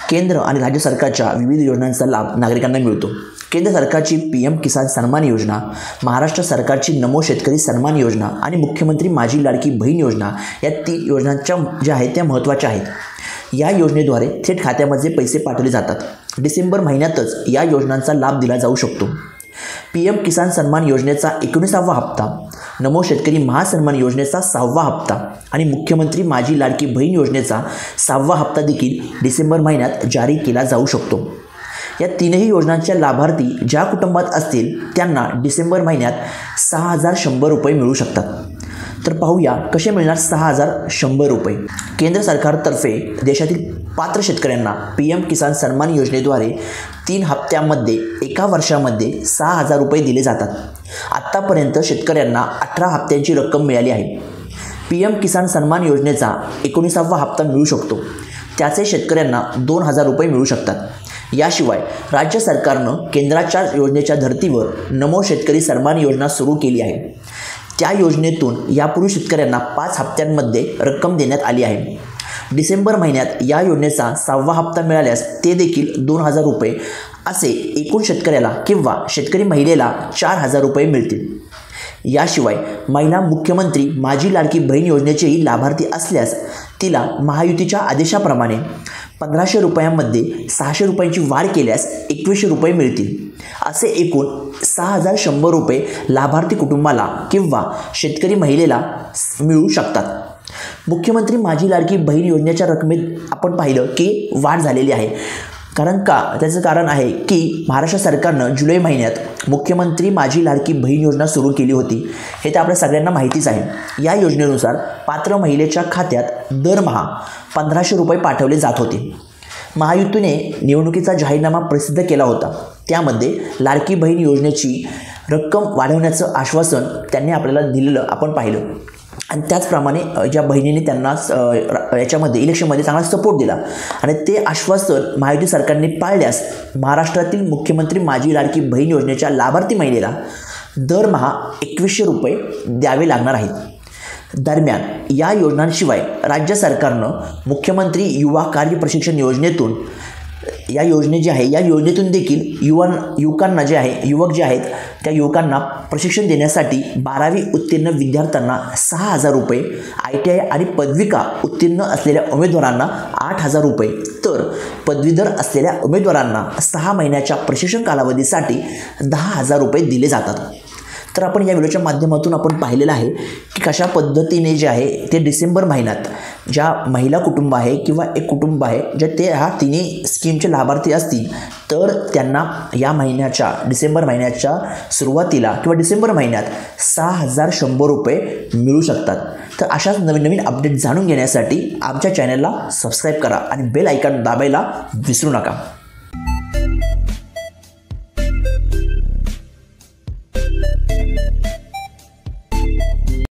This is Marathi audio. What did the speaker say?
केंद्र आणि राज्य सरकारच्या विविध योजनांचा लाभ नागरिकांना मिळतो। केंद्र सरकारची पीएम किसान सन्मान योजना, महाराष्ट्र सरकारची नमो शेतकरी सन्मान योजना आणि मुख्यमंत्री माझी लाडकी बहीण योजना या 3 योजनांच्या ज्या आहेत त्या महत्त्वाच्या आहेत। या योजनेद्वारे थेट खात्यामध्ये पैसे पाठवले जातात। डिसेंबर महिन्यातच या योजनांचा लाभ दिला जाऊ शकतो। पीएम किसान सन्मान योजनेचा 19वा हप्ता, नमो शेतकरी महासन्मान योजनेचा 6वा हप्ता आणि मुख्यमंत्री माझी लाडकी बहीण योजनेचा 6वा हप्ता देखील डिसेंबर महिन्यात जारी केला जाऊ शकतो। या 3ही योजनांच्या लाभार्थी ज्या कुटुंबात असतील त्यांना डिसेंबर महिन्यात 6100 रुपये मिळू शकतात। तर पाहूया कसे मिळणार 6100 रुपये। केंद्र सरकारतर्फे देशातील पात्र शेतकऱ्यांना पीएम किसान सन्मान योजनेद्वारे 3 हप्त्यांमध्ये एका वर्षामध्ये 6000 रुपये दिले जातात। आत्तापर्यंत शेतकऱ्यांना 18 हप्त्यांची रक्कम मिळाली आहे। पीएम किसान सन्मान योजनेचा 19वा हप्ता मिळू शकतो, त्याचे शेतकऱ्यांना 2000 रुपये मिळू शकतात। याशिवाय राज्य सरकारनं केंद्राच्या योजनेच्या धर्तीवर नमो शेतकरी सन्मान योजना सुरू केली आहे। त्या योजनेतून यापूर्वी शेतकऱ्यांना 5 हप्त्यांमध्ये रक्कम देण्यात आली आहे। डिसेंबर महिन्यात या योजनेचा 6वा हप्ता मिळाल्यास ते देखील 2000 रुपये असे एकूण शेतकऱ्याला किंवा शेतकरी महिलेला 4000 रुपये मिळतील। याशिवाय महिला मुख्यमंत्री माझी लाडकी बहीण योजनेचेही लाभार्थी असल्यास तिला महायुतीच्या आदेशाप्रमाणे 1500 रुपयांमध्ये 600 रुपयांची वाढ केल्यास 2100 रुपये मिळतील। असे एकूण 6100 रुपये लाभार्थी कुटुंबाला किंवा शेतकरी महिलेला मिळू शकतात। मुख्यमंत्री माझी लाडकी बहीण योजनेच्या रकमेत आपण पाहिलं की वाढ झालेली आहे। त्याचं कारण आहे की महाराष्ट्र सरकारनं जुलै महिन्यात मुख्यमंत्री माझी लाडकी बहीण योजना सुरू केली होती। हे तर आपल्या सगळ्यांना माहितीच आहे। या योजनेनुसार पात्र महिलेच्या खात्यात दरमहा 1500 रुपये पाठवले जात होते। महायुतीने निवडणुकीचा जाहीरनामा प्रसिद्ध केला होता, त्यामध्ये लाडकी बहीण योजनेची रक्कम वाढवण्याचं आश्वासन त्यांनी आपल्याला दिलेलं आपण पाहिलं आणि त्याचप्रमाणे ज्या बहिणीने त्यांना याच्यामध्ये इलेक्शनमध्ये चांगला सपोर्ट दिला आणि ते आश्वासन महायुती सरकारने पाळल्यास महाराष्ट्रातील मुख्यमंत्री माझी लाडकी बहीण योजनेच्या लाभार्थी महिलेला दरमहा 2100 रुपये द्यावे लागणार आहेत। दरम्यान या योजनांशिवाय राज्य सरकारनं मुख्यमंत्री युवा कार्य प्रशिक्षण योजनेतून या योजनेतून देखील युवकांना युवक जे आहेत त्या युवकांना प्रशिक्षण देण्यासाठी 12वी उत्तीर्ण विद्यार्थ्यांना 6000 रुपये, ITI आणि पदविका उत्तीर्ण असलेल्या उमेदवारांना 8000 रुपये, तर पदवीधर असलेल्या उमेदवारांना 6 महिन्याच्या प्रशिक्षण कालावधीसाठी 10000 रुपये दिले जातात। तर आपण या व्हिडिओच्या माध्यमातून आपण पाहिलेलं आहे की कशा पद्धतीने जे आहे ते डिसेंबर महिन्यात ज्या महिला कुटुंब आहे किंवा एक कुटुंब आहे जे ते ह्या 3 स्कीमचे लाभार्थी असतील तर त्यांना या महिन्याच्या डिसेंबर महिन्याच्या सुरुवातीला किंवा डिसेंबर महिन्यात 6100 रुपये मिळू शकतात। तर अशाच नवीन अपडेट जाणून घेण्यासाठी आमच्या चॅनलला सबस्क्राईब करा आणि बेल आयकॉन दाबायला विसरू नका।